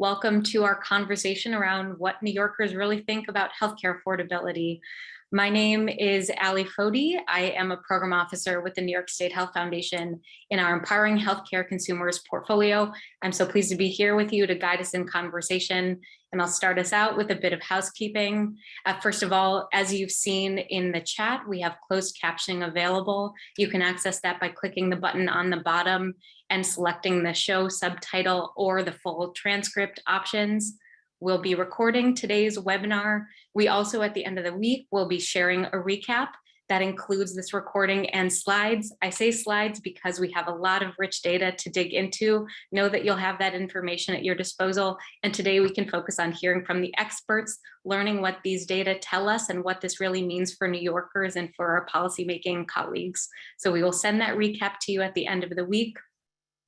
Welcome to our conversation around what New Yorkers really think about healthcare affordability. My name is Ali Fodi. I am a program officer with the New York State Health Foundation in our Empowering Healthcare Consumers portfolio. I'm so pleased to be here with you to guide us in conversation. And I'll start us out with a bit of housekeeping. First of all, as you've seen in the chat, we have closed captioning available. You can access that by clicking the button on the bottom and selecting the show subtitle or the full transcript options. We'll be recording today's webinar. We also, at the end of the week, will be sharing a recap that includes this recording and slides. I say slides because we have a lot of rich data to dig into. Know that you'll have that information at your disposal. And today we can focus on hearing from the experts, learning what these data tell us and what this really means for New Yorkers and for our policymaking colleagues. So we will send that recap to you at the end of the week.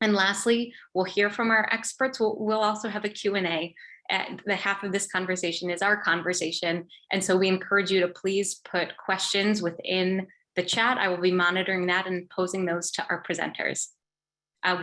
And lastly, we'll hear from our experts. We'll also have a Q&A. The half of this conversation is our conversation. And so we encourage you to please put questions within the chat. I will be monitoring that and posing those to our presenters.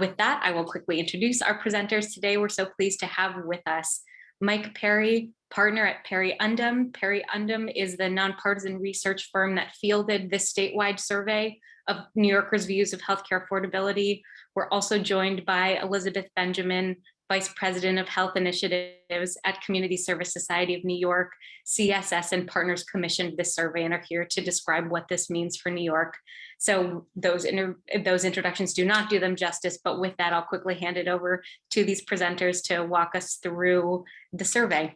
With that, I will quickly introduce our presenters today. We're so pleased to have with us Mike Perry, partner at PerryUndem. PerryUndem is the nonpartisan research firm that fielded this statewide survey of New Yorkers' views of healthcare affordability. We're also joined by Elisabeth Benjamin, Vice President of Health Initiatives at Community Service Society of New York. CSS and partners commissioned this survey and are here to describe what this means for New York. So those introductions do not do them justice, but with that, I'll quickly hand it over to these presenters to walk us through the survey.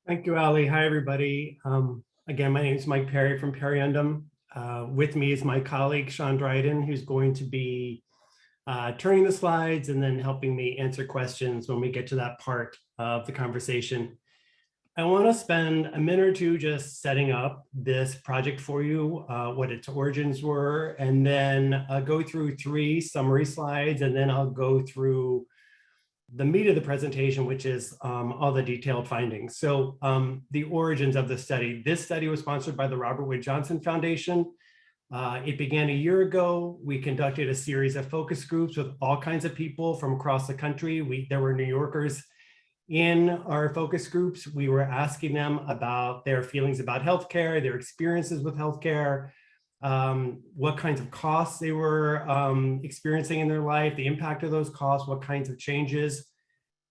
Thank you, Ali. Hi, everybody. Again, my name is Mike Perry from PerryUndem. With me is my colleague, Sean Dryden, who's going to be turning the slides and then helping me answer questions when we get to that part of the conversation. I want to spend a minute or two just setting up this project for you, what its origins were, and then go through 3 summary slides, and then I'll go through the meat of the presentation, which is all the detailed findings. So the origins of the study. This study was sponsored by the Robert Wood Johnson Foundation. It began a year ago. We conducted a series of focus groups with all kinds of people from across the country. There were New Yorkers in our focus groups. We were asking them about their feelings about healthcare, their experiences with healthcare, what kinds of costs they were experiencing in their life, the impact of those costs, what kinds of changes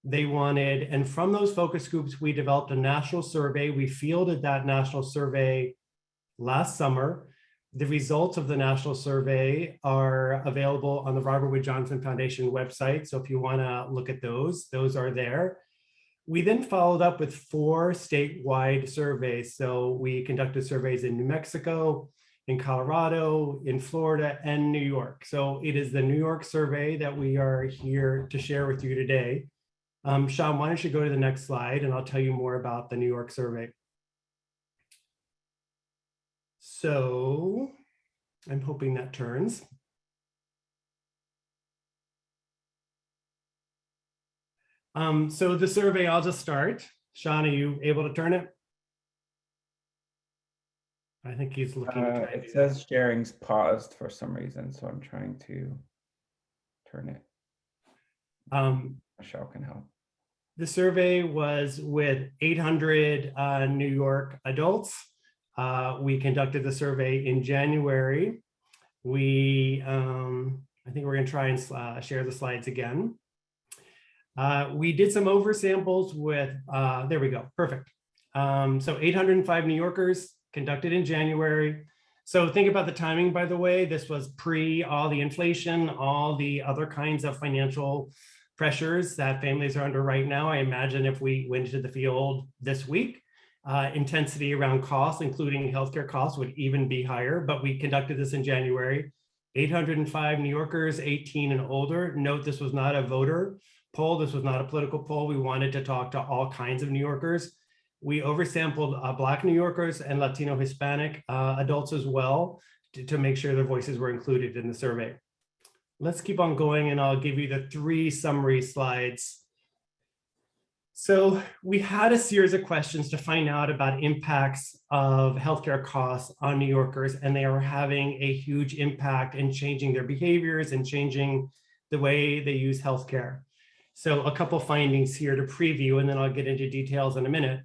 they wanted. And from those focus groups, we developed a national survey. We fielded that national survey last summer. The results of the national survey are available on the Robert Wood Johnson Foundation website. So if you want to look at those are there. We then followed up with 4 statewide surveys. So we conducted surveys in New Mexico, in Colorado, in Florida, and New York. So it is the New York survey that we are here to share with you today. Sean, why don't you go to the next slide and I'll tell you more about the New York survey. So I'm hoping that turns. So the survey, I'll just start. Sean, are you able to turn it? I think he's looking. It says sharing's paused for some reason, so I'm trying to turn it. Michelle can help. The survey was with 800 New York adults. We conducted the survey in January. I think we're going to try and share the slides again. We did some oversamples with, there we go, perfect. So 805 New Yorkers conducted in January. So think about the timing, by the way. This was pre all the inflation, all the other kinds of financial pressures that families are under right now. I imagine if we went into the field this week, intensity around costs, including healthcare costs, would even be higher, but we conducted this in January. 805 New Yorkers, 18 and older. Note, this was not a voter poll. This was not a political poll. We wanted to talk to all kinds of New Yorkers. We oversampled Black New Yorkers and Latino Hispanic adults as well to make sure their voices were included in the survey. Let's keep on going and I'll give you the 3 summary slides. So we had a series of questions to find out about impacts of healthcare costs on New Yorkers, and they are having a huge impact in changing their behaviors and changing the way they use healthcare. So a couple findings here to preview, and then I'll get into details in a minute.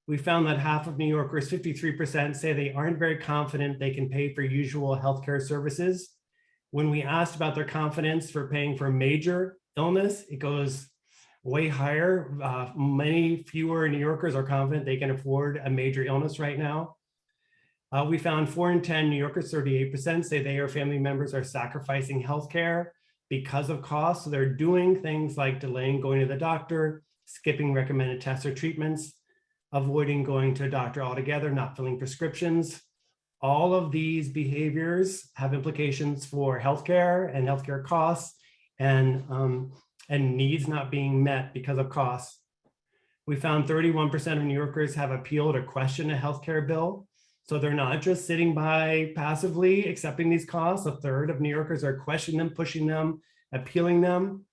We found that half of New Yorkers, 53%, say they aren't very confident they can pay for usual healthcare services. When we asked about their confidence for paying for major illness, it goes way higher. Many fewer New Yorkers are confident they can afford a major illness right now. We found 4 in 10 New Yorkers, 38%, say they or family members are sacrificing healthcare because of costs. So they're doing things like delaying going to the doctor, skipping recommended tests or treatments, avoiding going to a doctor altogether, not filling prescriptions. All of these behaviors have implications for healthcare and healthcare costs and needs not being met because of costs. We found 31% of New Yorkers have appealed or questioned a healthcare bill. So they're not just sitting by passively accepting these costs. A third of New Yorkers are questioning them, pushing them, appealing them.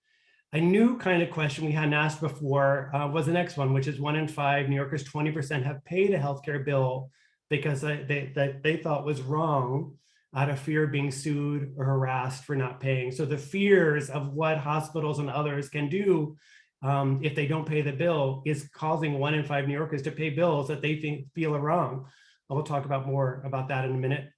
A new kind of question we hadn't asked before was the next one, which is 1 in 5 New Yorkers, 20% have paid a healthcare bill because they thought was wrong out of fear of being sued or harassed for not paying. So the fears of what hospitals and others can do if they don't pay the bill is causing 1 in 5 New Yorkers to pay bills that they feel are wrong. We'll talk about more about that in a minute.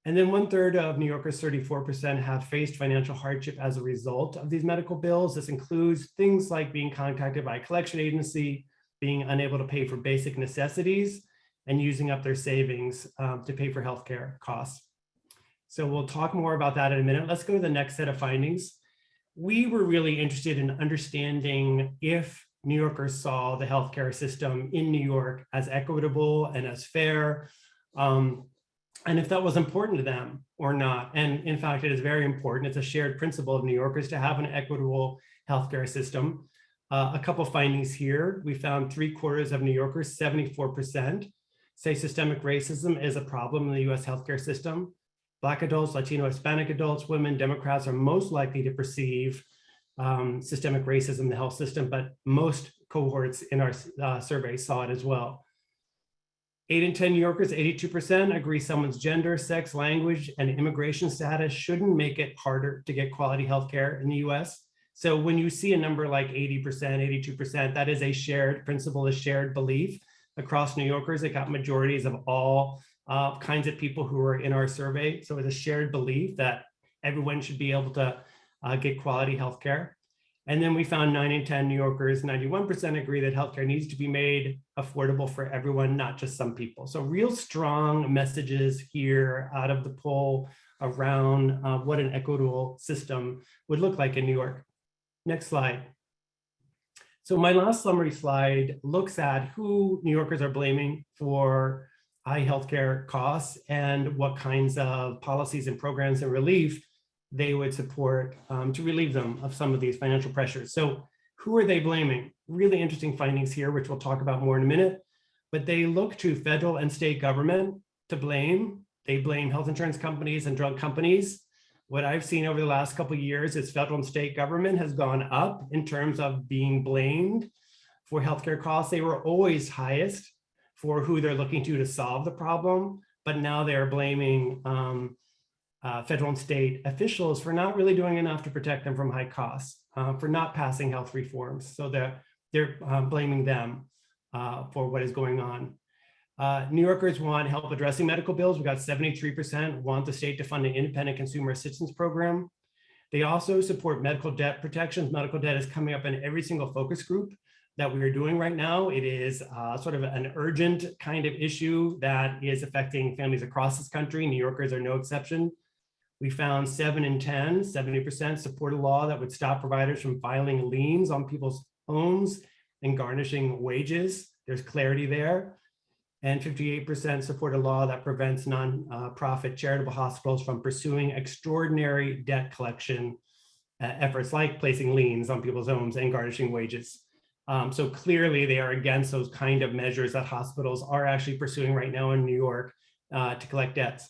And then 1/3 of New Yorkers, 34%, have faced financial hardship as a result of these medical bills. This includes things like being contacted by a collection agency, being unable to pay for basic necessities, and using up their savings to pay for healthcare costs. So we'll talk more about that in a minute. Let's go to the next set of findings. We were really interested in understanding if New Yorkers saw the healthcare system in New York as equitable and as fair, and if that was important to them or not. And in fact, it is very important. It's a shared principle of New Yorkers to have an equitable healthcare system. A couple findings here. We found 3/4 of New Yorkers, 74%, say systemic racism is a problem in the US healthcare system. Black adults, Latino, Hispanic adults, women, Democrats are most likely to perceive systemic racism in the health system, but most cohorts in our survey saw it as well. 8 in 10 New Yorkers, 82%, agree someone's gender, sex, language, and immigration status shouldn't make it harder to get quality healthcare in the US. So when you see a number like 80%, 82%, that is a shared principle, a shared belief across New Yorkers. It got majorities of all kinds of people who were in our survey. So it's a shared belief that everyone should be able to get quality healthcare. And then we found 9 in 10 New Yorkers, 91% agree that healthcare needs to be made affordable for everyone, not just some people. So real strong messages here out of the poll around what an equitable system would look like in New York. Next slide. So my last summary slide looks at who New Yorkers are blaming for high healthcare costs and what kinds of policies and programs and relief they would support to relieve them of some of these financial pressures. So who are they blaming? Really interesting findings here, which we'll talk about more in a minute, but they look to federal and state government to blame. They blame health insurance companies and drug companies. What I've seen over the last couple of years is federal and state government has gone up in terms of being blamed for healthcare costs. They were always highest for who they're looking to solve the problem, but now they're blaming federal and state officials for not really doing enough to protect them from high costs, for not passing health reforms. So they're blaming them for what is going on. New Yorkers want help addressing medical bills. We got 73% want the state to fund an independent consumer assistance program. They also support medical debt protections. Medical debt is coming up in every single focus group that we are doing right now. It is sort of an urgent kind of issue that is affecting families across this country. New Yorkers are no exception. We found 7 in 10, 70% support a law that would stop providers from filing liens on people's homes and garnishing wages. There's clarity there. And 58% support a law that prevents nonprofit charitable hospitals from pursuing extraordinary debt collection efforts like placing liens on people's homes and garnishing wages. So clearly they are against those kind of measures that hospitals are actually pursuing right now in New York to collect debts.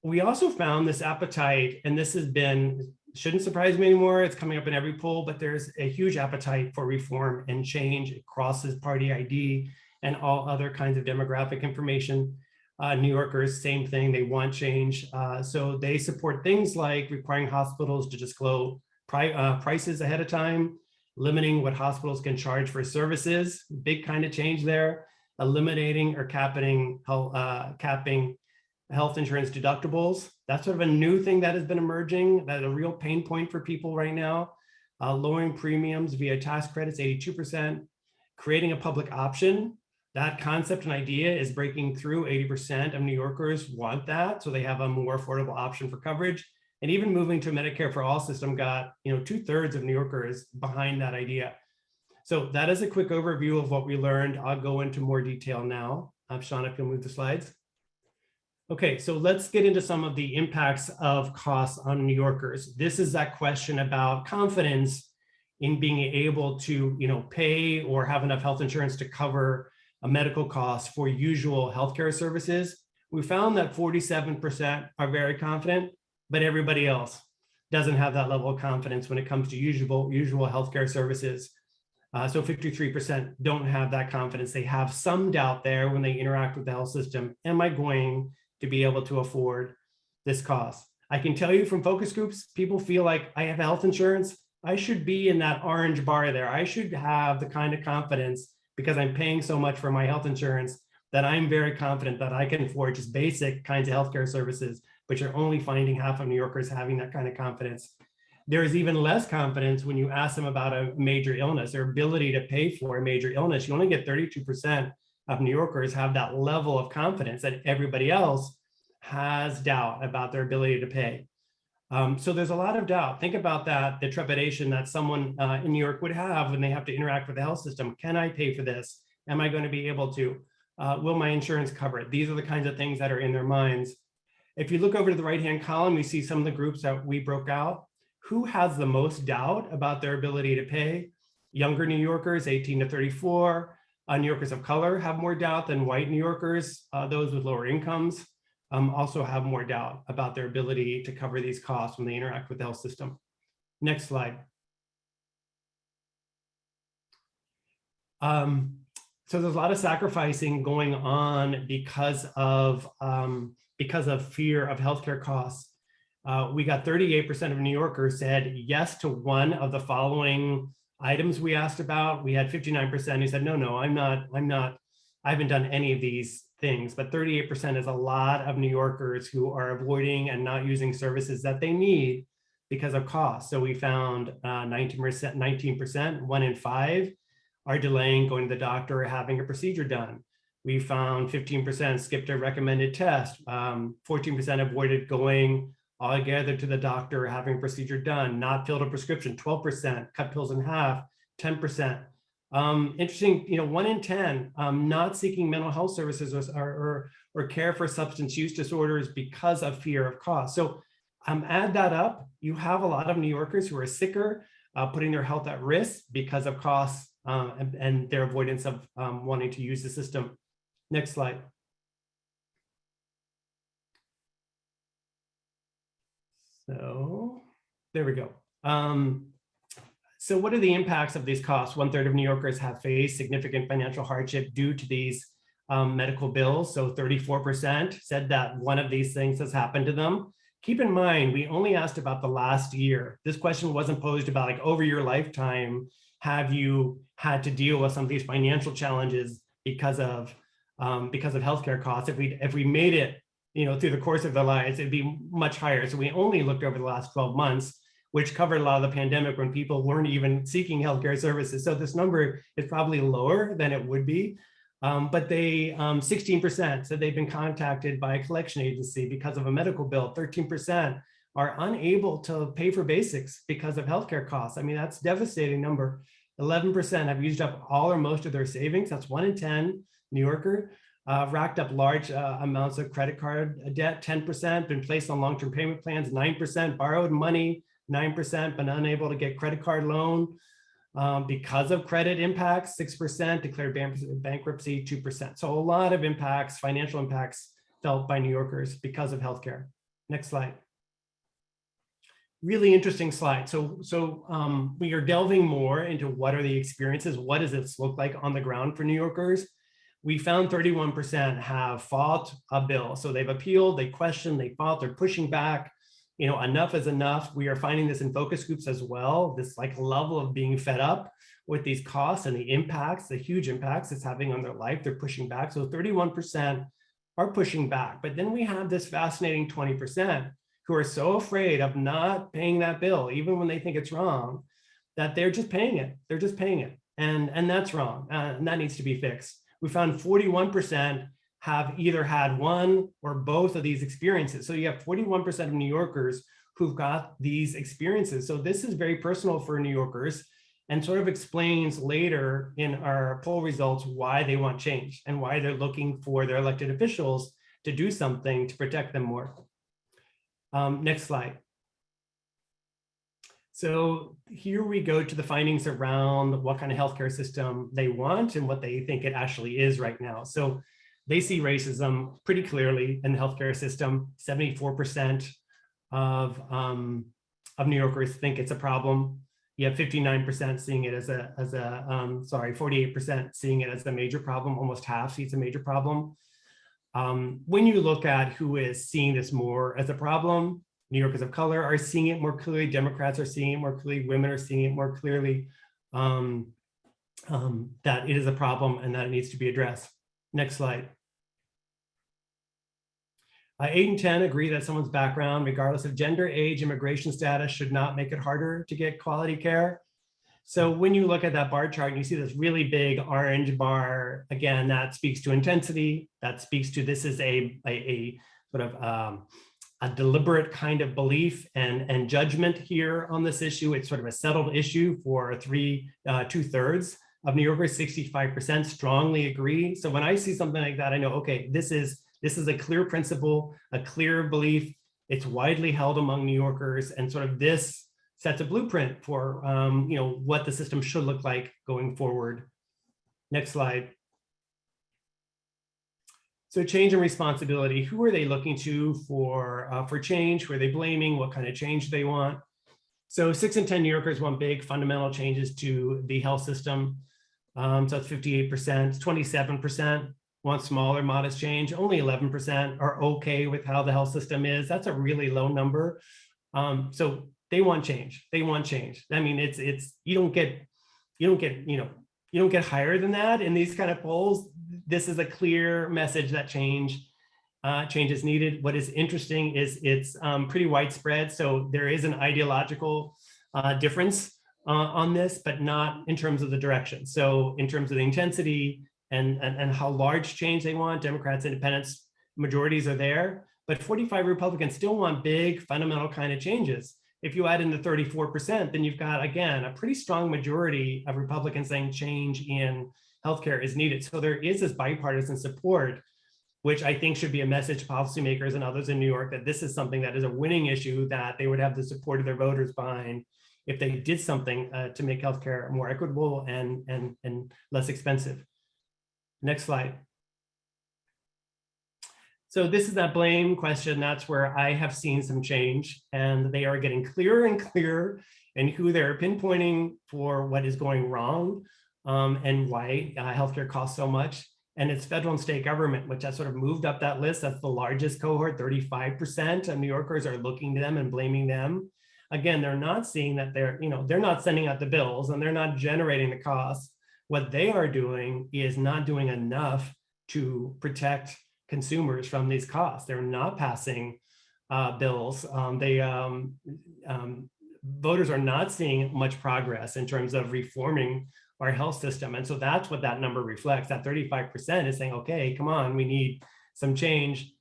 We also found this appetite, and this has been, shouldn't surprise me anymore, it's coming up in every poll, but there's a huge appetite for reform and change. It crosses party ID and all other kinds of demographic information. New Yorkers, same thing, they want change. So they support things like requiring hospitals to disclose prices ahead of time, limiting what hospitals can charge for services, big kind of change there, eliminating or capping health insurance deductibles. That's sort of a new thing that has been emerging, that's a real pain point for people right now. Lowering premiums via tax credits, 82%, creating a public option. That concept and idea is breaking through. 80% of New Yorkers want that, so they have a more affordable option for coverage. And even moving to a Medicare for all system got 2/3 of New Yorkers behind that idea. So that is a quick overview of what we learned. I'll go into more detail now. Sean, if you'll move the slides. Okay, so let's get into some of the impacts of costs on New Yorkers. This is that question about confidence in being able to pay or have enough health insurance to cover a medical cost for usual healthcare services. We found that 47% are very confident, but everybody else doesn't have that level of confidence when it comes to usual healthcare services. So 53% don't have that confidence. They have some doubt there when they interact with the health system. Am I going to be able to afford this cost? I can tell you from focus groups, people feel like I have health insurance. I should be in that orange bar there. I should have the kind of confidence because I'm paying so much for my health insurance that I'm very confident that I can afford just basic kinds of healthcare services, but you're only finding half of New Yorkers having that kind of confidence. There is even less confidence when you ask them about a major illness, their ability to pay for a major illness. You only get 32% of New Yorkers have that level of confidence, that everybody else has doubt about their ability to pay. So there's a lot of doubt. Think about that, the trepidation that someone in New York would have when they have to interact with the health system. Can I pay for this? Am I going to be able to? Will my insurance cover it? These are the kinds of things that are in their minds. If you look over to the right-hand column, we see some of the groups that we broke out. Who has the most doubt about their ability to pay? Younger New Yorkers, 18 to 34. New Yorkers of color have more doubt than white New Yorkers. Those with lower incomes also have more doubt about their ability to cover these costs when they interact with the health system. Next slide. So there's a lot of sacrificing going on because of fear of healthcare costs. We got 38% of New Yorkers said yes to one of the following items we asked about. We had 59% who said, no, I haven't done any of these things, but 38% is a lot of New Yorkers who are avoiding and not using services that they need because of cost. So we found 19%, 1 in 5 are delaying going to the doctor or having a procedure done. We found 15% skipped a recommended test, 14% avoided going altogether to the doctor or having a procedure done, not filled a prescription, 12%, cut pills in half, 10%. Interesting, 1 in 10 not seeking mental health services or care for substance use disorders because of fear of cost. So add that up, you have a lot of New Yorkers who are sicker, putting their health at risk because of costs and their avoidance of wanting to use the system. Next slide. So there we go. So what are the impacts of these costs? 1/3 of New Yorkers have faced significant financial hardship due to these medical bills. So 34% said that one of these things has happened to them. Keep in mind, we only asked about the last year. This question wasn't posed about like over your lifetime, have you had to deal with some of these financial challenges because of healthcare costs? If we made it through the course of their lives, it'd be much higher. So we only looked over the last 12 months, which covered a lot of the pandemic when people weren't even seeking healthcare services. So this number is probably lower than it would be. But they 16% said they've been contacted by a collection agency because of a medical bill. 13% are unable to pay for basics because of healthcare costs. I mean, that's a devastating number. 11% have used up all or most of their savings. That's 1 in 10 New Yorker. Racked up large amounts of credit card debt. 10% been placed on long-term payment plans. 9% borrowed money. 9% been unable to get credit card loan because of credit impacts. 6% declared bankruptcy. 2%. So a lot of impacts, financial impacts felt by New Yorkers because of healthcare. Next slide. Really interesting slide. So we are delving more into what are the experiences, what does this look like on the ground for New Yorkers? We found 31% have fought a bill. So they've appealed, they questioned, they fought, they're pushing back. enough is enough. We are finding this in focus groups as well, this like level of being fed up with these costs and the impacts, the huge impacts it's having on their life. They're pushing back. So 31% are pushing back. But then we have this fascinating 20% who are so afraid of not paying that bill, even when they think it's wrong, that they're just paying it. They're just paying it. And that's wrong. And that needs to be fixed. We found 41% have either had one or both of these experiences. So you have 41% of New Yorkers who've got these experiences. So this is very personal for New Yorkers and sort of explains later in our poll results why they want change and why they're looking for their elected officials to do something to protect them more. Next slide. So here we go to the findings around what kind of healthcare system they want and what they think it actually is right now. So they see racism pretty clearly in the healthcare system. 74% of New Yorkers think it's a problem. You have 59% seeing it as 48% seeing it as a major problem. Almost half see it's a major problem. When you look at who is seeing this more as a problem, New Yorkers of color are seeing it more clearly. Democrats are seeing it more clearly. Women are seeing it more clearly. That it is a problem and that it needs to be addressed. Next slide. 8 and 10 agree that someone's background, regardless of gender, age, immigration status, should not make it harder to get quality care. So when you look at that bar chart and you see this really big orange bar, again, that speaks to intensity. That speaks to this is a sort of a deliberate kind of belief and judgment here on this issue. It's sort of a settled issue for 2/3 of New Yorkers. 65% strongly agree. So when I see something like that, I know, okay, this is a clear principle, a clear belief. It's widely held among New Yorkers, and sort of this sets a blueprint for what the system should look like going forward. Next slide. So change and responsibility. Who are they looking to for change? Who are they blaming? What kind of change do they want? So 6 in 10 New Yorkers want big fundamental changes to the health system. So that's 58%. 27% want small or modest change. Only 11% are okay with how the health system is. That's a really low number. So they want change. They want change. I mean, you don't get higher than that in these kind of polls. This is a clear message that change is needed. What is interesting is it's pretty widespread. So there is an ideological difference on this, but not in terms of the direction. So in terms of the intensity and how large change they want, Democrats, independents, majorities are there, but 45 Republicans still want big fundamental kind of changes. If you add in the 34%, then you've got, again, a pretty strong majority of Republicans saying change in healthcare is needed. So there is this bipartisan support, which I think should be a message to policymakers and others in New York that this is something that is a winning issue that they would have the support of their voters behind if they did something to make healthcare more equitable and less expensive. Next slide. So this is that blame question. That's where I have seen some change, and they are getting clearer and clearer in who they're pinpointing for what is going wrong and why healthcare costs so much. And it's federal and state government, which has sort of moved up that list. That's the largest cohort. 35% of New Yorkers are looking to them and blaming them. Again, they're not seeing that they're not sending out the bills and they're not generating the costs. What they are doing is not doing enough to protect consumers from these costs. They're not passing bills. Voters are not seeing much progress in terms of reforming our health system. And so that's what that number reflects. That 35% is saying, okay, come on, we need some change.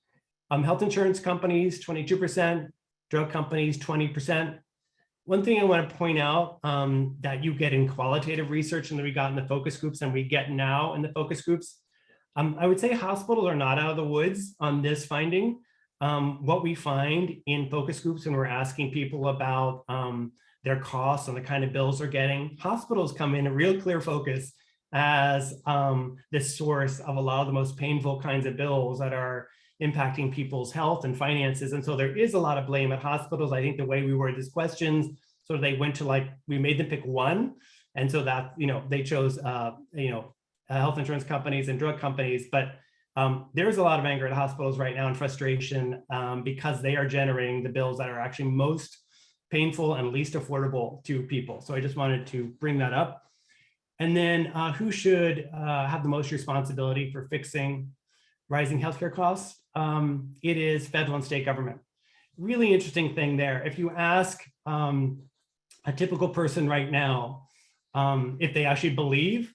Health insurance companies, 22%, drug companies, 20%. One thing I want to point out that you get in qualitative research and that we got in the focus groups and we get now in the focus groups, I would say hospitals are not out of the woods on this finding. What we find in focus groups when we're asking people about their costs and the kind of bills they're getting, hospitals come in a real clear focus as this source of a lot of the most painful kinds of bills that are impacting people's health and finances. And so there is a lot of blame at hospitals. I think the way we worded these questions, so they went to we made them pick one. And so that, they chose, health insurance companies and drug companies, but There's a lot of anger at hospitals right now and frustration because they are generating the bills that are actually most painful and least affordable to people. So I just wanted to bring that up. And then who should have the most responsibility for fixing rising healthcare costs? It is federal and state government. Really interesting thing there. If you ask a typical person right now, if they actually believe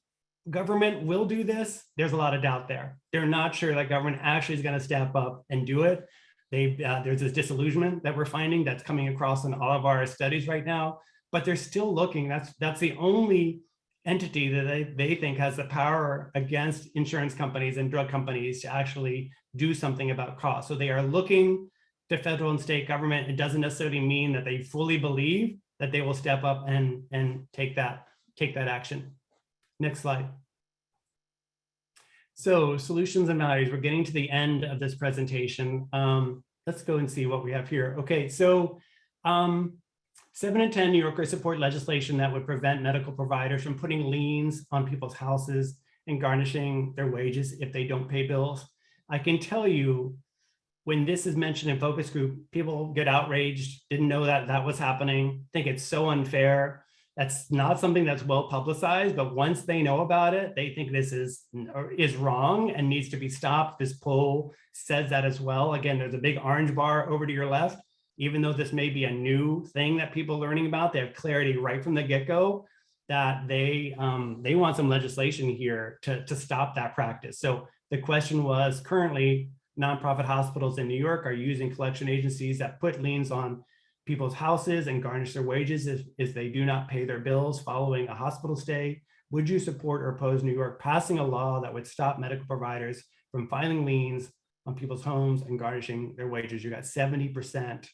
government will do this, there's a lot of doubt there. They're not sure that government actually is going to step up and do it. There's this disillusionment that we're finding that's coming across in all of our studies right now, but they're still looking. That's the only entity that they think has the power against insurance companies and drug companies to actually do something about costs. So they are looking to federal and state government. It doesn't necessarily mean that they fully believe that they will step up and take that action. Next slide. So solutions and values. We're getting to the end of this presentation. Let's go and see what we have here. Okay, so 7 in 10 New Yorkers support legislation that would prevent medical providers from putting liens on people's houses and garnishing their wages if they don't pay bills. I can tell you, when this is mentioned in focus group, people get outraged, didn't know that that was happening, think it's so unfair. That's not something that's well publicized, but once they know about it, they think this is wrong and needs to be stopped. This poll says that as well. Again, there's a big orange bar over to your left. Even though this may be a new thing that people are learning about, they have clarity right from the get-go that they want some legislation here to stop that practice. So the question was, currently, nonprofit hospitals in New York are using collection agencies that put liens on people's houses and garnish their wages if they do not pay their bills following a hospital stay. Would you support or oppose New York passing a law that would stop medical providers from filing liens on people's homes and garnishing their wages? You got 70%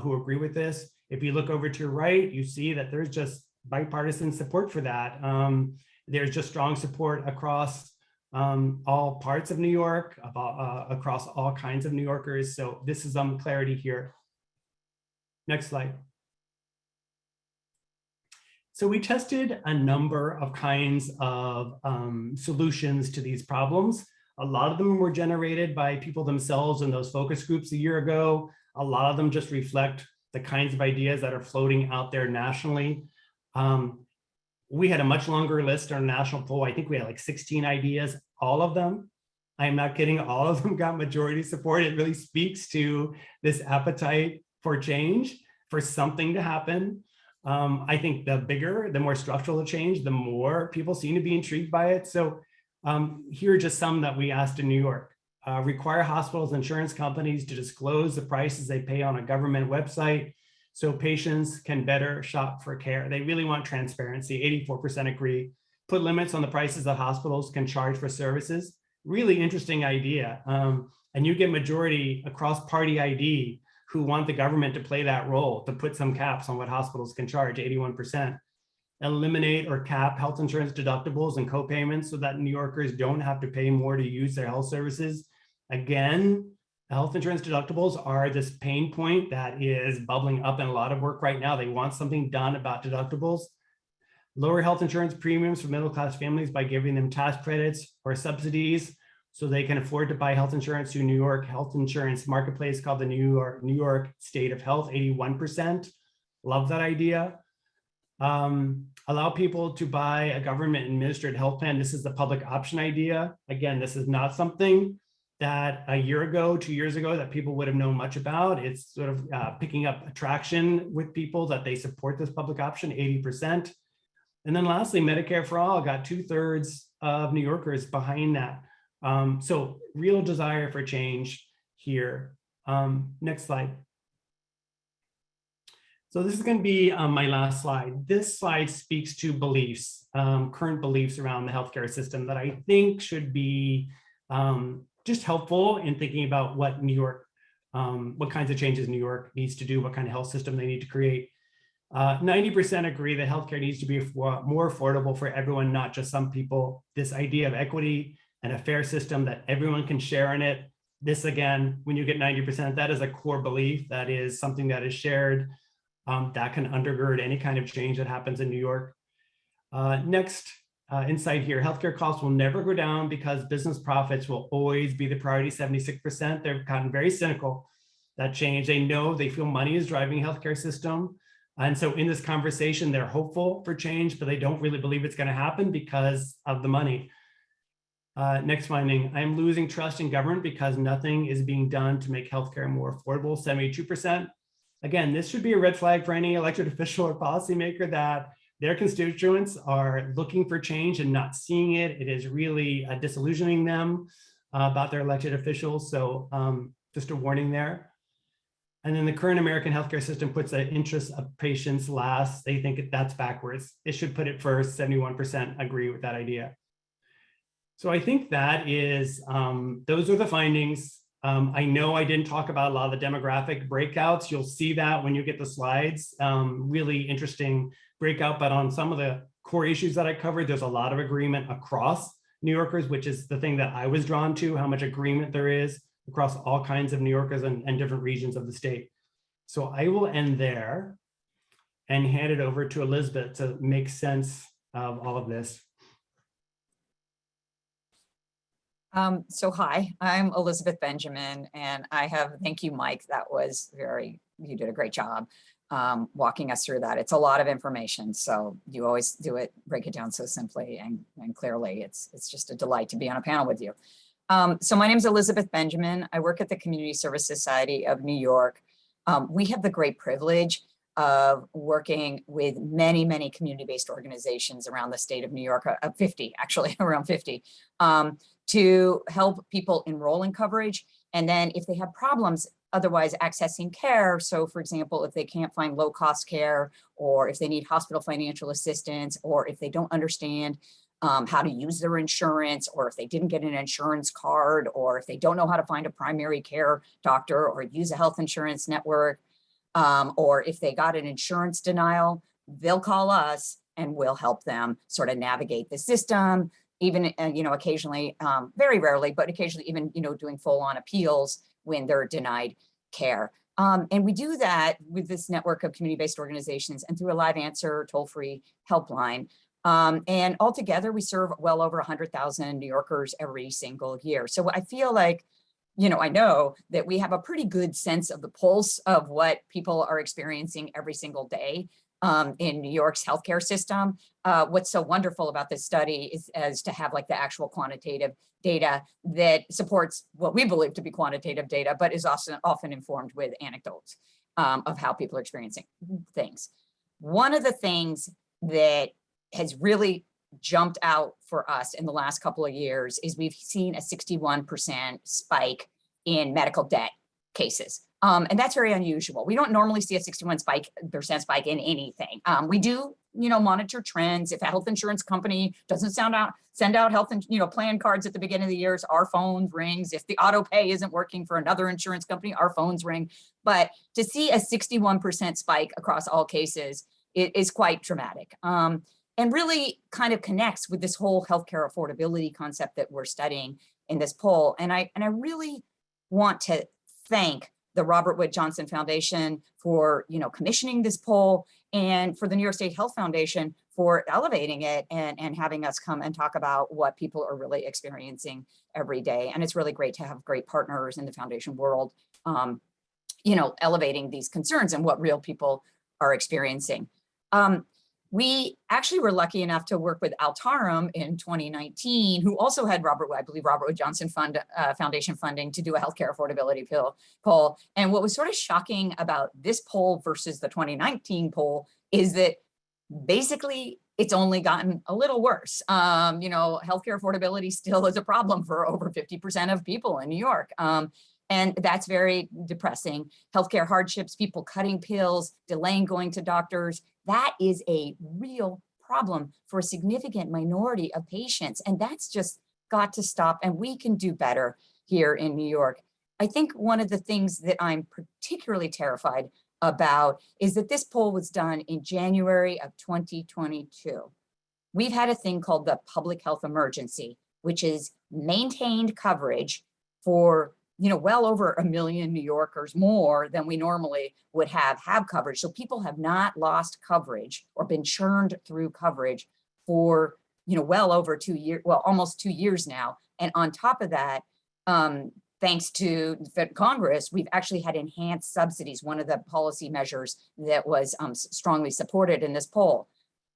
who agree with this. If you look over to your right, you see that there's just bipartisan support for that. There's just strong support across all parts of New York, across all kinds of New Yorkers. So this is some clarity here. Next slide. So we tested a number of kinds of solutions to these problems. A lot of them were generated by people themselves in those focus groups a year ago. A lot of them just reflect the kinds of ideas that are floating out there nationally. We had a much longer list on a national poll. I think we had like 16 ideas, all of them. I'm not kidding, all of them got majority support. It really speaks to this appetite for change, for something to happen. I think the bigger, the more structural the change, the more people seem to be intrigued by it. So here are just some that we asked in New York. Require hospitals, insurance companies to disclose the prices they pay on a government website so patients can better shop for care. They really want transparency. 84% agree. Put limits on the prices that hospitals can charge for services. Really interesting idea. And you get majority across party ID who want the government to play that role, to put some caps on what hospitals can charge, 81%. Eliminate or cap health insurance deductibles and co-payments so that New Yorkers don't have to pay more to use their health services. Again, health insurance deductibles are this pain point that is bubbling up in a lot of work right now. They want something done about deductibles. Lower health insurance premiums for middle-class families by giving them tax credits or subsidies so they can afford to buy health insurance through New York health insurance marketplace called the New York State of Health, 81%. Love that idea. Allow people to buy a government administered health plan. This is the public option idea. Again, this is not something that a year ago, 2 years ago, that people would have known much about. It's sort of picking up traction with people that they support this public option, 80%. And then lastly, Medicare for all got 2/3 of New Yorkers behind that. So real desire for change here. Next slide. So this is going to be my last slide. This slide speaks to beliefs, current beliefs around the healthcare system that I think should be just helpful in thinking about what New York, what kinds of changes New York needs to do, what kind of health system they need to create. 90% agree that healthcare needs to be more affordable for everyone, not just some people. This idea of equity and a fair system that everyone can share in it. This again, when you get 90%, that is a core belief. That is something that is shared. That can undergird any kind of change that happens in New York. Next, insight here. Healthcare costs will never go down because business profits will always be the priority, 76%. They've gotten very cynical. That change. They feel money is driving healthcare system. And so in this conversation, they're hopeful for change, but they don't really believe it's going to happen because of the money. Next finding, I am losing trust in government because nothing is being done to make healthcare more affordable, 72%. Again, this should be a red flag for any elected official or policymaker that their constituents are looking for change and not seeing it. It is really disillusioning them about their elected officials. So just a warning there. And then the current American healthcare system puts the interests of patients last. They think that's backwards. It should put it first. 71% agree with that idea. So I think that is, those are the findings. I know I didn't talk about a lot of the demographic breakouts. You'll see that when you get the slides, really interesting breakout, but on some of the core issues that I covered, there's a lot of agreement across New Yorkers, which is the thing that I was drawn to, how much agreement there is across all kinds of New Yorkers and different regions of the state. So I will end there and hand it over to Elisabeth to make sense of all of this. So hi, I'm Elisabeth Benjamin, and thank you, Mike. That was you did a great job walking us through that. It's a lot of information, so you always break it down so simply and clearly. It's just a delight to be on a panel with you. So my name is Elisabeth Benjamin. I work at the Community Service Society of New York. We have the great privilege of working with many, many community-based organizations around the state of New York, 50, actually, around 50, to help people enroll in coverage. And then if they have problems otherwise accessing care, so for example, if they can't find low-cost care, or if they need hospital financial assistance, or if they don't understand how to use their insurance, or if they didn't get an insurance card, or if they don't know how to find a primary care doctor or use a health insurance network, or if they got an insurance denial, they'll call us and we'll help them sort of navigate the system, even, occasionally, very rarely, but occasionally even, doing full-on appeals when they're denied care. And we do that with this network of community-based organizations and through a live answer toll-free helpline. And altogether, we serve well over 100,000 New Yorkers every single year. So I feel like, I know that we have a pretty good sense of the pulse of what people are experiencing every single day in New York's healthcare system. What's so wonderful about this study is to have like the actual quantitative data that supports what we believe to be quantitative data, but is also often informed with anecdotes of how people are experiencing things. One of the things that has really jumped out for us in the last couple of years is we've seen a 61% spike in medical debt cases. And that's very unusual. We don't normally see a 61% spike in anything. We do, monitor trends. If a health insurance company doesn't send out health, plan cards at the beginning of the years, our phone rings. If the auto pay isn't working for another insurance company, our phones ring. But to see a 61% spike across all cases is quite dramatic. And really kind of connects with this whole healthcare affordability concept that we're studying in this poll. And I really want to thank the Robert Wood Johnson Foundation for commissioning this poll, and for the New York State Health Foundation for elevating it and having us come and talk about what people are really experiencing every day. And it's really great to have great partners in the foundation world, elevating these concerns and what real people are experiencing. We actually were lucky enough to work with Altarum in 2019, who also had Robert Wood Johnson Foundation funding to do a healthcare affordability poll. And what was sort of shocking about this poll versus the 2019 poll is that basically it's only gotten a little worse. Healthcare affordability still is a problem for over 50% of people in New York. And that's very depressing. Healthcare hardships, people cutting pills, delaying going to doctors, that is a real problem for a significant minority of patients. And that's just got to stop. And we can do better here in New York. I think one of the things that I'm particularly terrified about is that this poll was done in January of 2022. We've had a thing called the public health emergency, which is maintained coverage for well over 1 million New Yorkers, more than we normally would have coverage. So people have not lost coverage or been churned through coverage for, well over 2 years, well, almost 2 years now. And on top of that, thanks to Congress, we've actually had enhanced subsidies, one of the policy measures that was strongly supported in this poll.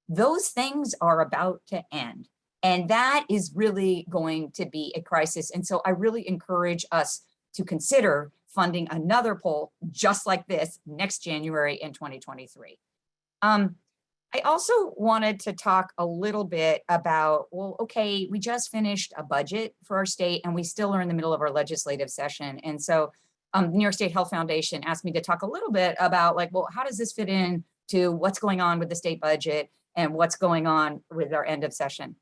Those things are about to end. And that is really going to be a crisis. And so I really encourage us to consider funding another poll just like this next January in 2023. I also wanted to talk a little bit about, well, okay, we just finished a budget for our state and we still are in the middle of our legislative session. And so the New York State Health Foundation asked me to talk a little bit about like, well, how does this fit in to what's going on with the state budget and what's going on with our end of session?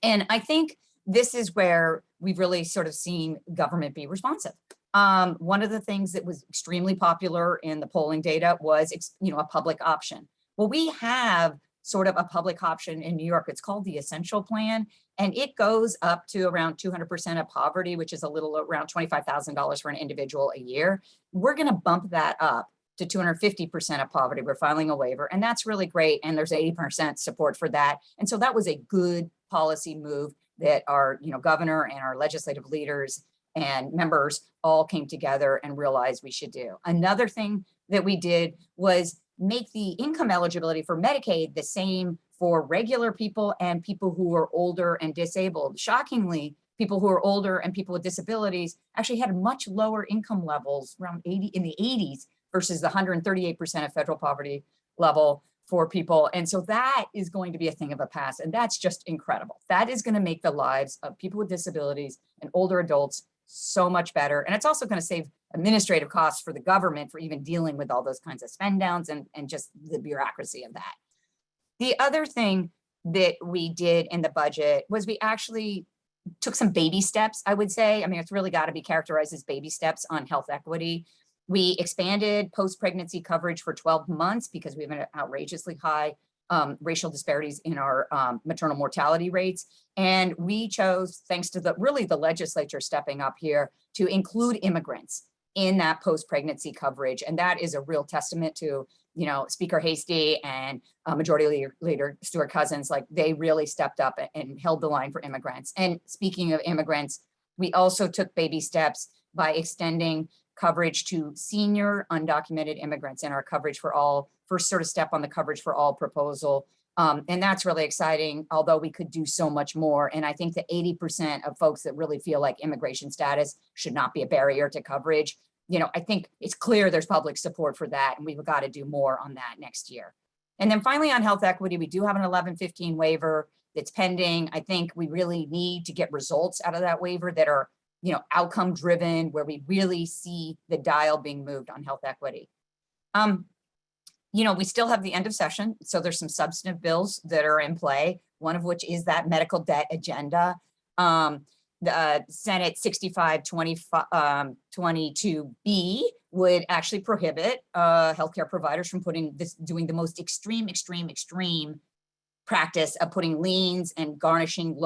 And I think this is where we've really sort of seen government be responsive. One of the things that was extremely popular in the polling data was, a public option. Well, we have sort of a public option in New York. It's called the Essential Plan, and it goes up to around 200% of poverty, which is a little around $25,000 for an individual a year. We're going to bump that up to 250% of poverty. We're filing a waiver, and that's really great. And there's 80% support for that. And so that was a good policy move that our governor and our legislative leaders and members all came together and realized we should do. Another thing that we did was make the income eligibility for Medicaid the same for regular people and people who are older and disabled. Shockingly, people who are older and people with disabilities actually had much lower income levels, around 80 in the 80s versus the 138% of federal poverty level for people. And so that is going to be a thing of the past. And that's just incredible. That is going to make the lives of people with disabilities and older adults so much better. And it's also going to save administrative costs for the government for even dealing with all those kinds of spend downs and just the bureaucracy of that. The other thing that we did in the budget was we actually took some baby steps, I would say. I mean, it's really got to be characterized as baby steps on health equity. We expanded post-pregnancy coverage for 12 months because we have an outrageously high racial disparities in our maternal mortality rates. And we chose, thanks to the legislature stepping up here, to include immigrants in that post-pregnancy coverage. And that is a real testament to, Speaker Hastie and Majority Leader Stuart Cousins. Like, they really stepped up and held the line for immigrants. And speaking of immigrants, we also took baby steps by extending coverage to senior undocumented immigrants in our coverage for all, first sort of step on the coverage for all proposal. And that's really exciting, although we could do so much more. And I think that 80% of folks that really feel like immigration status should not be a barrier to coverage. I think it's clear there's public support for that, and we've got to do more on that next year. And then finally, on health equity, we do have an 1115 waiver that's pending. I think we really need to get results out of that waiver that are, outcome driven, where we really see the dial being moved on health equity. We still have the end of session, so there's some substantive bills that are in play, one of which is that medical debt agenda. The Senate 6522B would actually prohibit healthcare providers from doing the most extreme practice of putting liens and garnishing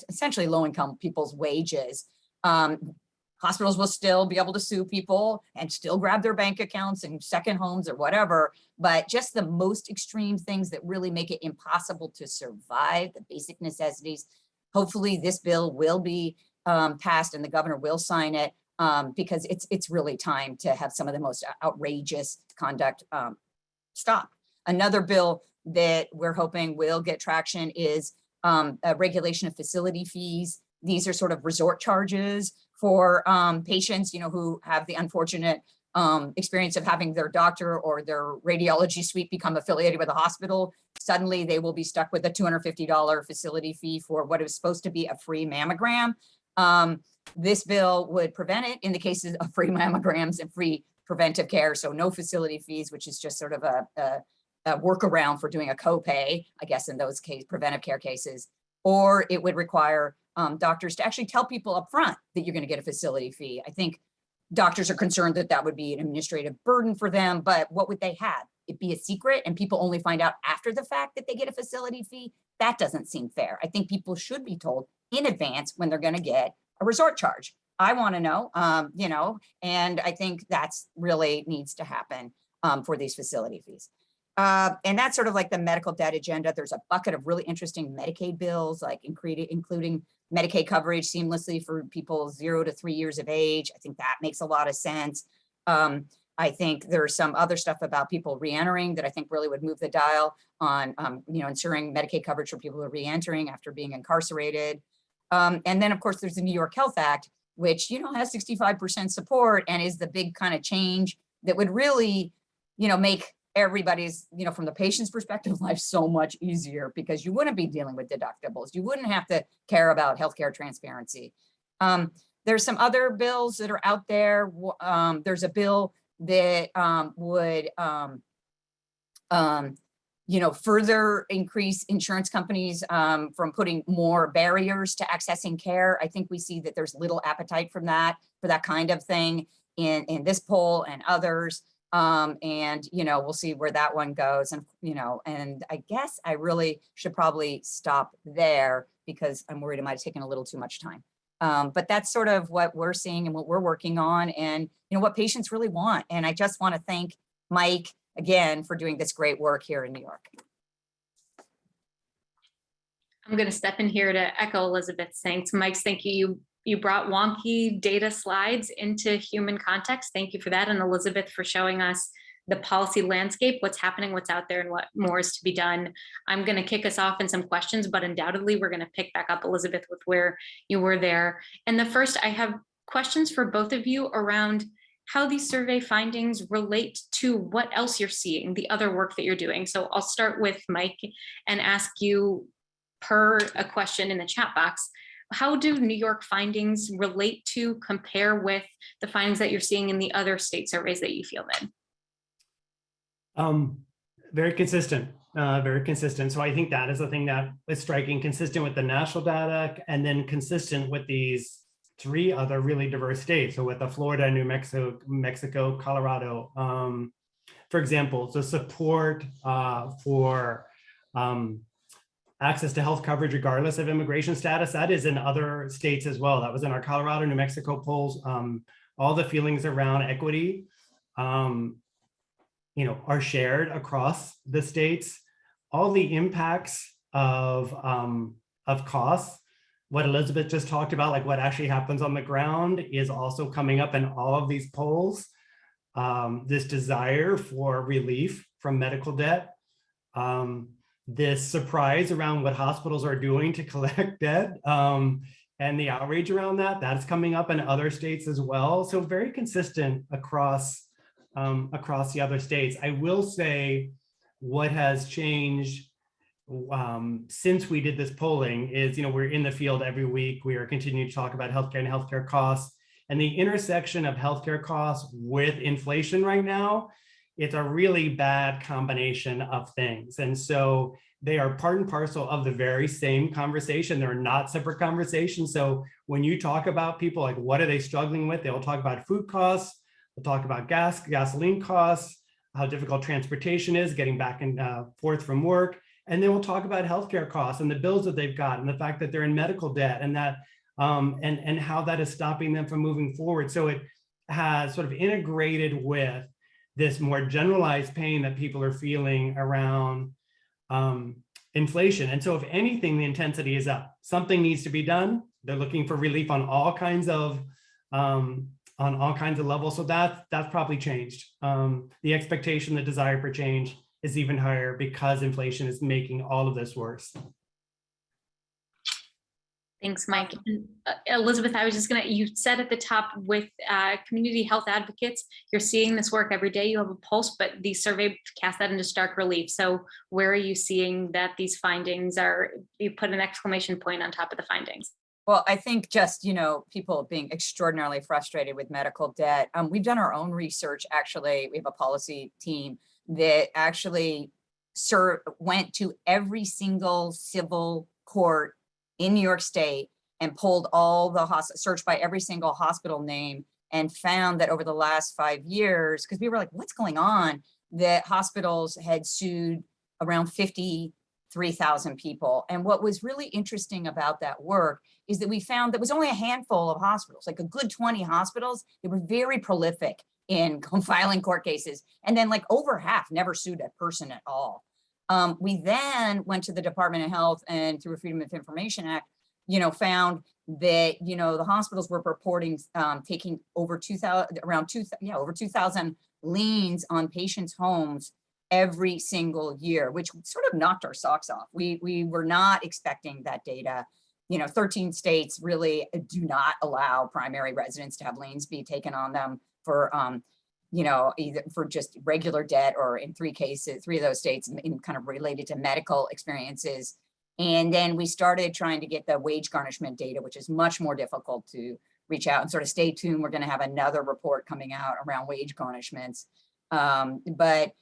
essentially low-income people's wages. Hospitals will still be able to sue people and still grab their bank accounts and second homes or whatever, but just the most extreme things that really make it impossible to survive the basic necessities. Hopefully this bill will be passed and the governor will sign it because it's really time to have some of the most outrageous conduct stop. Another bill that we're hoping will get traction is a regulation of facility fees. These are sort of resort charges for patients, who have the unfortunate experience of having their doctor or their radiology suite become affiliated with a hospital. Suddenly they will be stuck with a $250 facility fee for what is supposed to be a free mammogram. This bill would prevent it in the cases of free mammograms and free preventive care. So no facility fees, which is just sort of a workaround for doing a copay, I guess, in those preventive care cases. Or it would require doctors to actually tell people up front that you're going to get a facility fee. I think doctors are concerned that that would be an administrative burden for them, but what would they have? It be a secret and people only find out after the fact that they get a facility fee? That doesn't seem fair. I think people should be told in advance when they're going to get a resort charge. I want to know, and I think that's really needs to happen for these facility fees. And that's sort of like the medical debt agenda. There's a bucket of really interesting Medicaid bills, like including Medicaid coverage seamlessly for people 0 to 3 years of age. I think that makes a lot of sense. I think there's some other stuff about people re-entering that I think really would move the dial on, ensuring Medicaid coverage for people who are re-entering after being incarcerated. And then, of course, there's the New York Health Act, which, has 65% support and is the big kind of change that would really, make everybody's, from the patient's perspective, life so much easier, because you wouldn't be dealing with deductibles. You wouldn't have to care about healthcare transparency. There's some other bills that are out there. There's a bill that would, further increase insurance companies from putting more barriers to accessing care. I think we see that there's little appetite for that kind of thing in this poll and others. And, we'll see where that one goes. And, and I guess I really should probably stop there because I'm worried it might have taken a little too much time. But that's sort of what we're seeing and what we're working on and, what patients really want. And I just want to thank Mike again for doing this great work here in New York. I'm going to step in here to echo Elizabeth's thanks. Mike's thank you. You brought wonky data slides into human context. Thank you for that. And Elizabeth for showing us the policy landscape, what's happening, what's out there, and what more is to be done. I'm going to kick us off in some questions, but undoubtedly we're going to pick back up, Elizabeth, with where you were there. And the first, I have questions for both of you around how these survey findings relate to what else you're seeing, the other work that you're doing. So I'll start with Mike and ask you per a question in the chat box. How do New York findings relate to, compare with the findings that you're seeing in the other state surveys that you field in? Very consistent, very consistent. So I think that is the thing that is striking, consistent with the national data and then consistent with these 3 other really diverse states. So with the Florida, New Mexico, Colorado, for example, the support for access to health coverage regardless of immigration status, that is in other states as well. That was in our Colorado, New Mexico polls. All the feelings around equity, are shared across the states. All the impacts of costs, what Elisabeth just talked about, like what actually happens on the ground, is also coming up in all of these polls. This desire for relief from medical debt, this surprise around what hospitals are doing to collect debt, and the outrage around that's coming up in other states as well. So very consistent across the other states. I will say what has changed since we did this polling is, we're in the field every week. We are continuing to talk about healthcare and healthcare costs, and the intersection of healthcare costs with inflation right now. It's a really bad combination of things. And so they are part and parcel of the very same conversation. They're not separate conversations. So when you talk about people, like what are they struggling with? They'll talk about food costs, they'll talk about gasoline costs, how difficult transportation is, getting back and forth from work. And then we'll talk about healthcare costs and the bills that they've got and the fact that they're in medical debt and that and how that is stopping them from moving forward. So it has sort of integrated with this more generalized pain that people are feeling around inflation. And so if anything, the intensity is up. Something needs to be done. They're looking for relief on all kinds of levels. So that's probably changed. The expectation, the desire for change is even higher because inflation is making all of this worse. Thanks, Mike. And, Elisabeth, I was just you said at the top with community health advocates, you're seeing this work every day, you have a pulse, but the survey cast that into stark relief. So where are you seeing that these findings you put an exclamation point on top of the findings? Well, I think just, people being extraordinarily frustrated with medical debt. We've done our own research, actually. We have a policy team that actually went to every single civil court in New York State and pulled all the searched by every single hospital name and found that over the last 5 years, because we were like, what's going on? That hospitals had sued around 50 3,000 people. And what was really interesting about that work is that we found that was only a handful of hospitals, like a good 20 hospitals. They were very prolific in filing court cases. And then like over half never sued a person at all. We then went to the Department of Health and through a Freedom of Information Act, found that, the hospitals were reporting taking over 2,000, over 2,000 liens on patients' homes every single year, which sort of knocked our socks off. We were not expecting that data. 13 states really do not allow primary residents to have liens be taken on them for, either for just regular debt, or in 3 of those states in kind of related to medical experiences. And then we started trying to get the wage garnishment data, which is much more difficult to reach out, and sort of stay tuned. We're going to have another report coming out around wage garnishments. But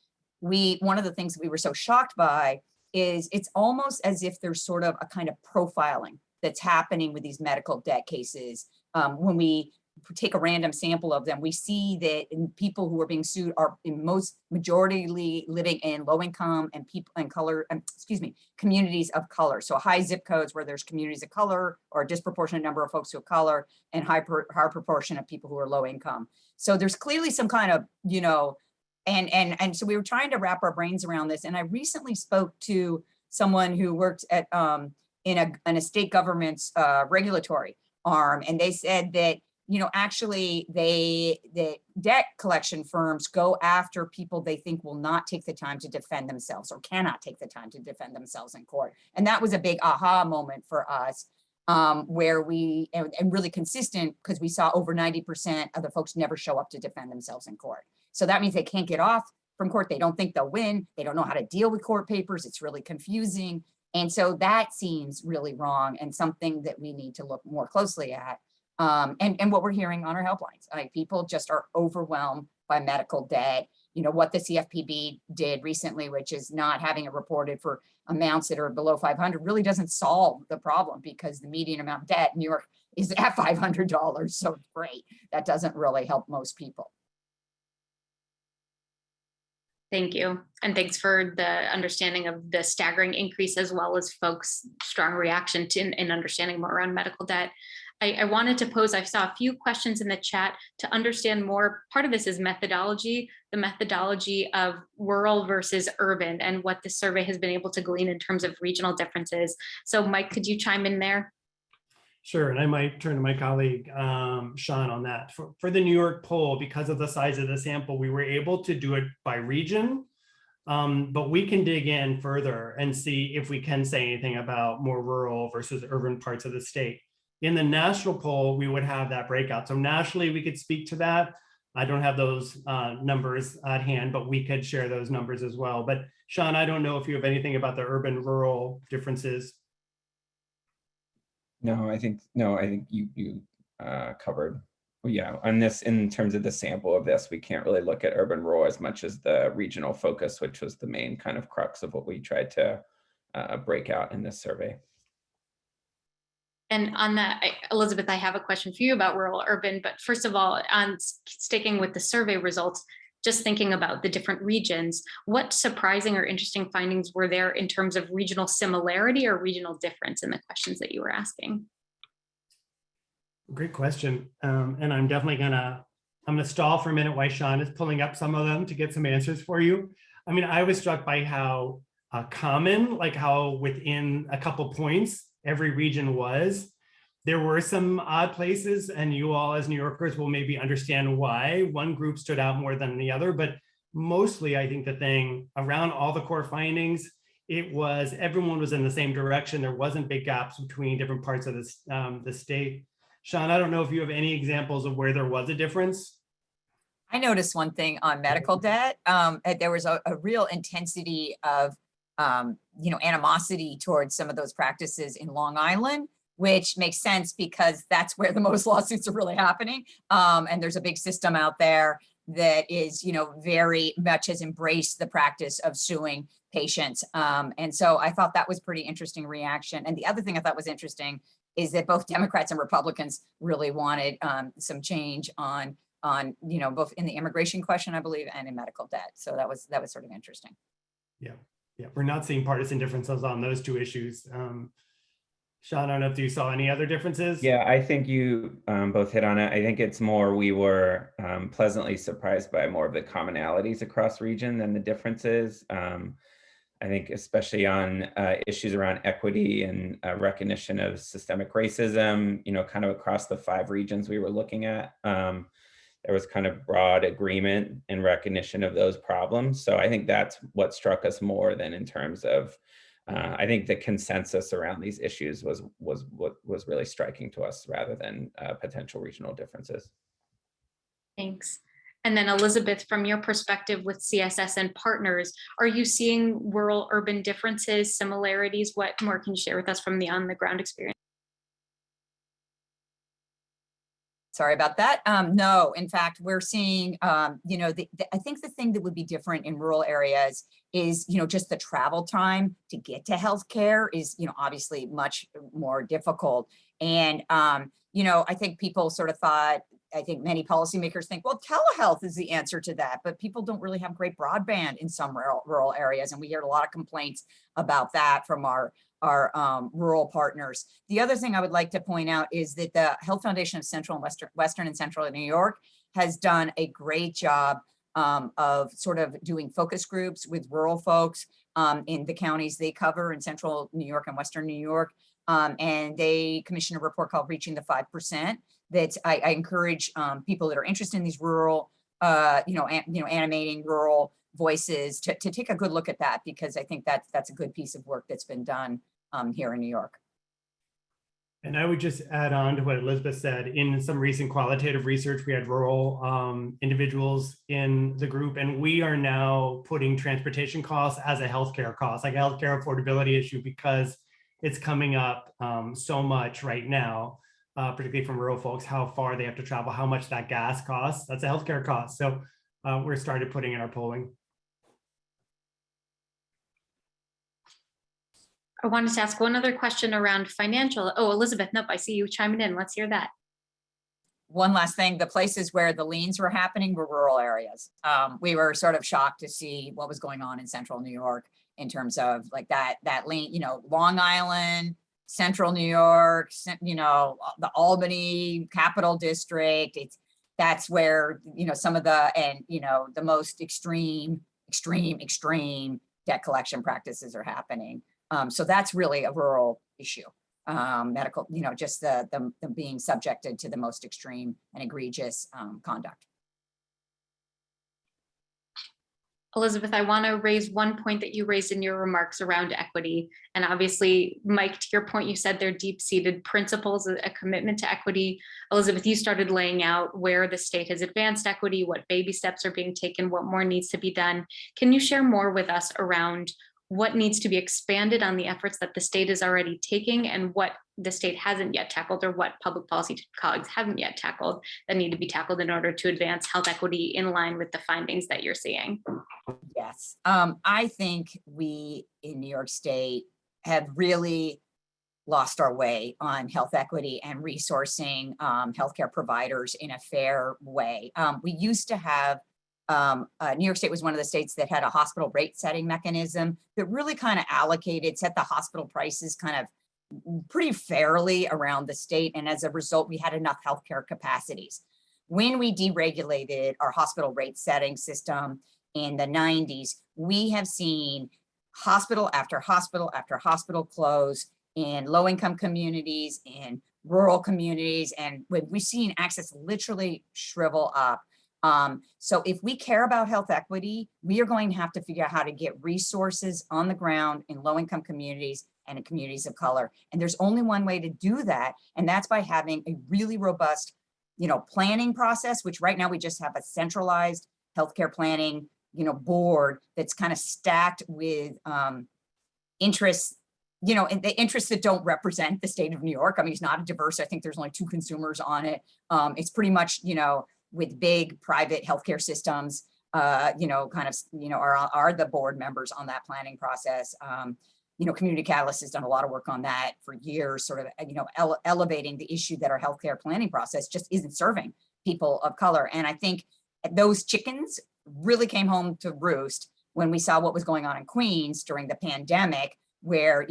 one of the things that we were so shocked by is it's almost as if there's sort of a kind of profiling that's happening with these medical debt cases. When we take a random sample of them, we see that people who are being sued are majority living in low income and people and communities of color. So high zip codes where there's communities of color, or a disproportionate number of folks of color, and high proportion of people who are low income. So there's clearly some kind of, and so we were trying to wrap our brains around this. And I recently spoke to someone who worked at in a state government's regulatory arm, and they said that actually the debt collection firms go after people they think will not take the time to defend themselves, or cannot take the time to defend themselves in court. And that was a big aha moment for us, where and really consistent, because we saw over 90% of the folks never show up to defend themselves in court. So that means they can't get off from court. They don't think they'll win. They don't know how to deal with court papers. It's really confusing. And so that seems really wrong, and something that we need to look more closely at. And what we're hearing on our helplines, people just are overwhelmed by medical debt. What the CFPB did recently, which is not having it reported for amounts that are below 500, really doesn't solve the problem, because the median amount of debt in New York is at $500. So great. That doesn't really help most people. Thank you. And thanks for the understanding of the staggering increase, as well as folks' strong reaction to and understanding more around medical debt. I wanted to pose, I saw a few questions in the chat to understand more. Part of this is methodology, the methodology of rural versus urban, and what the survey has been able to glean in terms of regional differences. So Mike, could you chime in there? Sure, and I might turn to my colleague, Sean, on that. For the New York poll, because of the size of the sample, we were able to do it by region, but we can dig in further and see if we can say anything about more rural versus urban parts of the state. In the national poll, we would have that breakout. So nationally, we could speak to that. I don't have those numbers at hand, but we could share those numbers as well. But Sean, I don't know if you have anything about the urban-rural differences. No, I think you covered. Well, yeah, on this, in terms of the sample of this, we can't really look at urban rural as much as the regional focus, which was the main kind of crux of what we tried to break out in this survey. And on that, Elisabeth, I have a question for you about rural urban, but first of all, on sticking with the survey results, just thinking about the different regions, what surprising or interesting findings were there in terms of regional similarity or regional difference in the questions that you were asking? Great question. And I'm definitely gonna stall for a minute while Sean is pulling up some of them to get some answers for you. I mean, I was struck by how common, like how within a couple points, every region was. There were some odd places, and you all as New Yorkers will maybe understand why one group stood out more than the other, but mostly I think the thing around all the core findings, it was everyone was in the same direction. There wasn't big gaps between different parts of this, the state. Sean, I don't know if you have any examples of where there was a difference. I noticed one thing on medical debt. There was a real intensity of animosity towards some of those practices in Long Island, which makes sense because that's where the most lawsuits are really happening. And there's a big system out there that is, very much has embraced the practice of suing patients. And so I thought that was pretty interesting reaction. And the other thing I thought was interesting is that both Democrats and Republicans really wanted some change on both in the immigration question, I believe, and in medical debt. So that was sort of interesting. Yeah. Yeah, we're not seeing partisan differences on those two issues. Sean, I don't know if you saw any other differences. Yeah, I think you both hit on it. I think it's more, we were pleasantly surprised by more of the commonalities across region than the differences. I think especially on issues around equity and recognition of systemic racism, you know, kind of across the 5 regions we were looking at. There was kind of broad agreement and recognition of those problems. So I think that's what struck us more than in terms of, I think the consensus around these issues was what was really striking to us rather than potential regional differences. Thanks. And then Elisabeth, from your perspective with CSS and partners, are you seeing rural urban differences, similarities? What more can you share with us from the on the ground experience? Sorry about that. No, in fact, we're seeing, you know, I think the thing that would be different in rural areas is, you know, just the travel time to get to healthcare is, you know, obviously much more difficult. And, you know, I think people sort of thought, I think many policymakers think, well, telehealth is the answer to that, but people don't really have great broadband in some rural areas. And we hear a lot of complaints about that from our rural partners. The other thing I would like to point out is that the Health Foundation of Central and Western and Central New York has done a great job of sort of doing focus groups with rural folks in the counties they cover in Central New York and Western New York. And they commissioned a report called Reaching the 5%. That I encourage people that are interested in these rural, animating rural voices to take a good look at that, because I think that's a good piece of work that's been done here in New York. And I would just add on to what Elisabeth said. In some recent qualitative research, we had rural individuals in the group, and we are now putting transportation costs as a healthcare cost, like a healthcare affordability issue, because it's coming up so much right now. Particularly from rural folks, how far they have to travel, how much that gas costs. That's a healthcare cost. So we're started putting in our polling. I wanted to ask one other question around financial. Oh, Elisabeth, nope, I see you chiming in. Let's hear that. One last thing, the places where the leans were happening were rural areas. We were sort of shocked to see what was going on in Central New York in terms of like that lean, you know, Long Island, Central New York, you know, the Albany Capital District. That's where, you know, some of the most extreme debt collection practices are happening. So that's really a rural issue. Medical, you know, just the being subjected to the most extreme and egregious conduct. Elisabeth, I want to raise one point that you raised in your remarks around equity. And obviously, Mike, to your point, you said they're deep-seated principles, a commitment to equity. Elisabeth, you started laying out where the state has advanced equity, what baby steps are being taken, what more needs to be done. Can you share more with us around what needs to be expanded on the efforts that the state is already taking, and what the state hasn't yet tackled, or what public policy colleagues haven't yet tackled that need to be tackled in order to advance health equity in line with the findings that you're seeing? Yes, I think we in New York State have really lost our way on health equity and resourcing healthcare providers in a fair way. We used to have New York State was one of the states that had a hospital rate setting mechanism that really kind of set the hospital prices kind of pretty fairly around the state. And as a result, we had enough healthcare capacities. When we deregulated our hospital rate setting system in the 90s, we have seen hospital after hospital after hospital close in low-income communities, in rural communities, and we've seen access literally shrivel up. So if we care about health equity, we are going to have to figure out how to get resources on the ground in low-income communities and in communities of color. And there's only one way to do that, and that's by having a really robust, you know, planning process, which right now we just have a centralized healthcare planning, you know, board that's kind of stacked with interests, you know, and the interests that don't represent the state of New York. I mean, it's not diverse. I think there's only 2 consumers on it. It's pretty much, you know, with big private healthcare systems, you know, kind of, you know, are the board members on that planning process. You know, Community Catalyst has done a lot of work on that for years, sort of, you know, elevating the issue that our healthcare planning process just isn't serving people of color. And I think those chickens really came home to roost when we saw what was going on in Queens during the pandemic, where,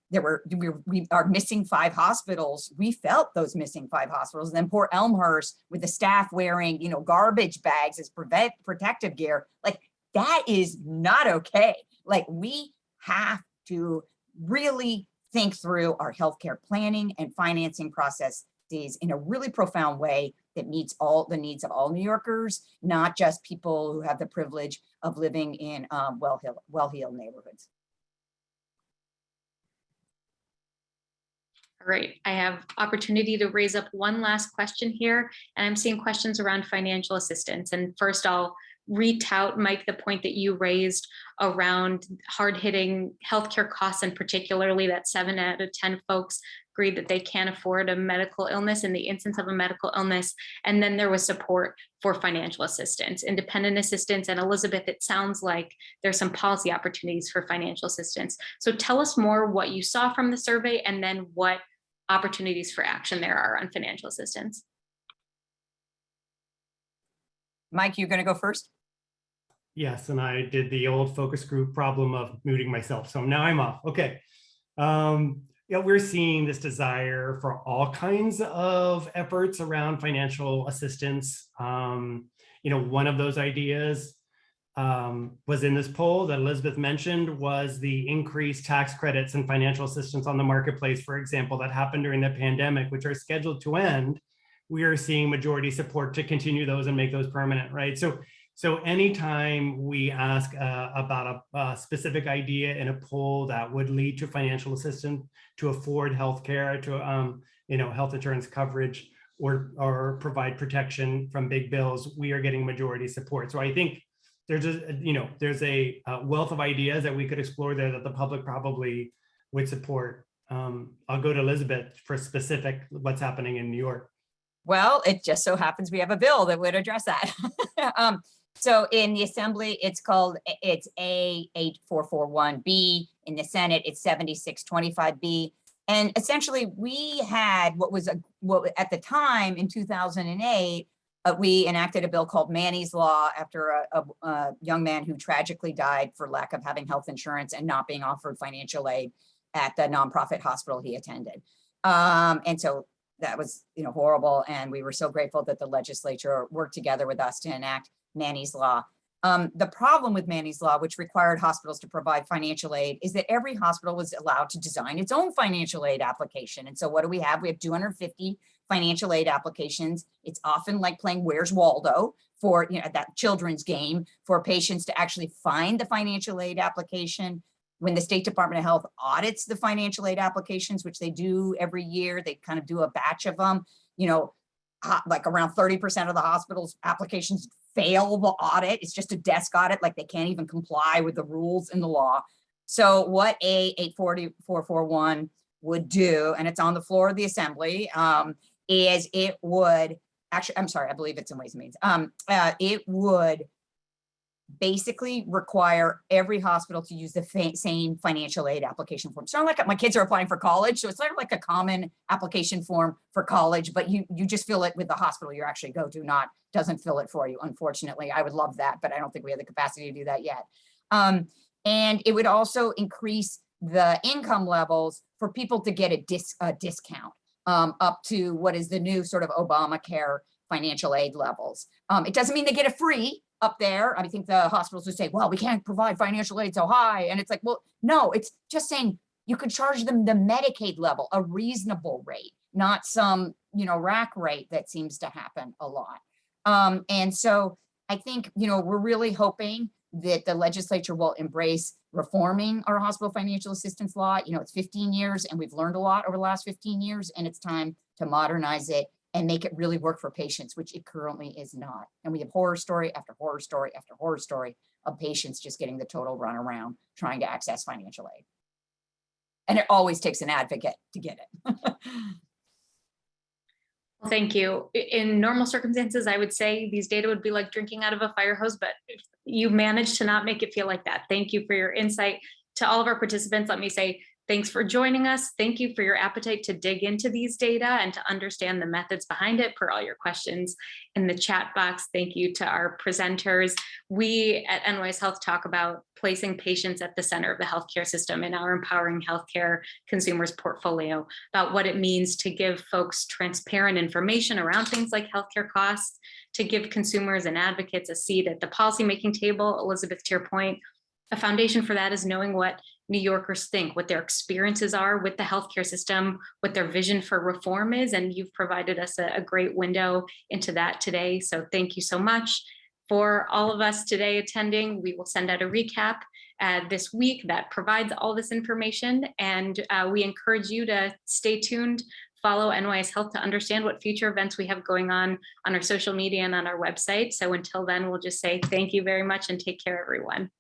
we are missing 5 hospitals. We felt those missing 5 hospitals. And then poor Elmhurst with the staff wearing, garbage bags as protective gear. Like, that is not okay. Like, we have to really think through our healthcare planning and financing processes in a really profound way that meets all the needs of all New Yorkers, not just people who have the privilege of living in well-heeled neighborhoods. All right, I have opportunity to raise up one last question here, and I'm seeing questions around financial assistance. And first, I'll retout, Mike, the point that you raised around hard-hitting healthcare costs, and particularly that 7 out of 10 folks agreed that they can't afford a medical illness in the instance of a medical illness. And then there was support for financial assistance, independent assistance. And Elisabeth, it sounds like there's some policy opportunities for financial assistance. So tell us more what you saw from the survey, and then what opportunities for action there are on financial assistance. Mike, you're going to go first? Yes, and I did the old focus group problem of muting myself. So now I'm off. Okay. We're seeing this desire for all kinds of efforts around financial assistance. One of those ideas was in this poll that Elisabeth mentioned, was the increased tax credits and financial assistance on the marketplace, for example, that happened during the pandemic, which are scheduled to end. We are seeing majority support to continue those and make those permanent, right? So anytime we ask about a specific idea in a poll that would lead to financial assistance to afford healthcare, to health insurance coverage, or provide protection from big bills, we are getting majority support. So I think there's a wealth of ideas that we could explore there that the public probably would support. I'll go to Elisabeth for specific what's happening in New York. Well, it just so happens we have a bill that would address that. So in the Assembly, it's A8441B. In the Senate, it's 7625B. And essentially, we had what at the time in 2008, we enacted a bill called Manny's Law after a young man who tragically died for lack of having health insurance and not being offered financial aid at the nonprofit hospital he attended. And so that was horrible. And we were so grateful that the legislature worked together with us to enact Manny's Law. The problem with Manny's Law, which required hospitals to provide financial aid, is that every hospital was allowed to design its own financial aid application. And so what do we have? We have 250 financial aid applications. It's often like playing Where's Waldo for that children's game for patients to actually find the financial aid application. When the State Department of Health audits the financial aid applications, which they do every year, they kind of do a batch of them, like around 30% of the hospital's applications fail the audit. It's just a desk audit, like they can't even comply with the rules in the law. So what A8441 would do, and it's on the floor of the Assembly, is it would actually, I'm sorry, I believe it's in Ways and Means. It would basically require every hospital to use the same financial aid application form. So like my kids are applying for college, so it's sort of like a common application form for college, but you just fill it with the hospital you actually go to, doesn't fill it for you. Unfortunately, I would love that, but I don't think we have the capacity to do that yet. And it would also increase the income levels for people to get a discount up to what is the new sort of Obamacare financial aid levels. It doesn't mean they get it free up there. I think the hospitals would say, well, we can't provide financial aid so high. And it's like, well, no, it's just saying you could charge them the Medicaid level, a reasonable rate, not some, rack rate that seems to happen a lot. And so I think, we're really hoping that the legislature will embrace reforming our hospital financial assistance law. It's 15 years and we've learned a lot over the last 15 years, and it's time to modernize it and make it really work for patients, which it currently is not. And we have horror story after horror story after horror story of patients just getting the total runaround trying to access financial aid. And it always takes an advocate to get it. Well, thank you. In normal circumstances, I would say these data would be like drinking out of a fire hose, but you managed to not make it feel like that. Thank you for your insight. To all of our participants, let me say Thanks for joining us. Thank you for your appetite to dig into these data and to understand the methods behind it, per all your questions in the chat box. Thank you to our presenters. We at NYSHealth talk about placing patients at the center of the healthcare system in our Empowering Healthcare Consumers portfolio, about what it means to give folks transparent information around things like healthcare costs, to give consumers and advocates a seat at the policymaking table. Elisabeth, to your point, a foundation for that is knowing what New Yorkers think, what their experiences are with the healthcare system, what their vision for reform is, and you've provided us a great window into that today. So thank you so much. For all of us today attending, we will send out a recap this week that provides all this information, and we encourage you to stay tuned, follow NYSHealth to understand what future events we have going on our social media and on our website. So until then, we'll just say thank you very much and take care, everyone.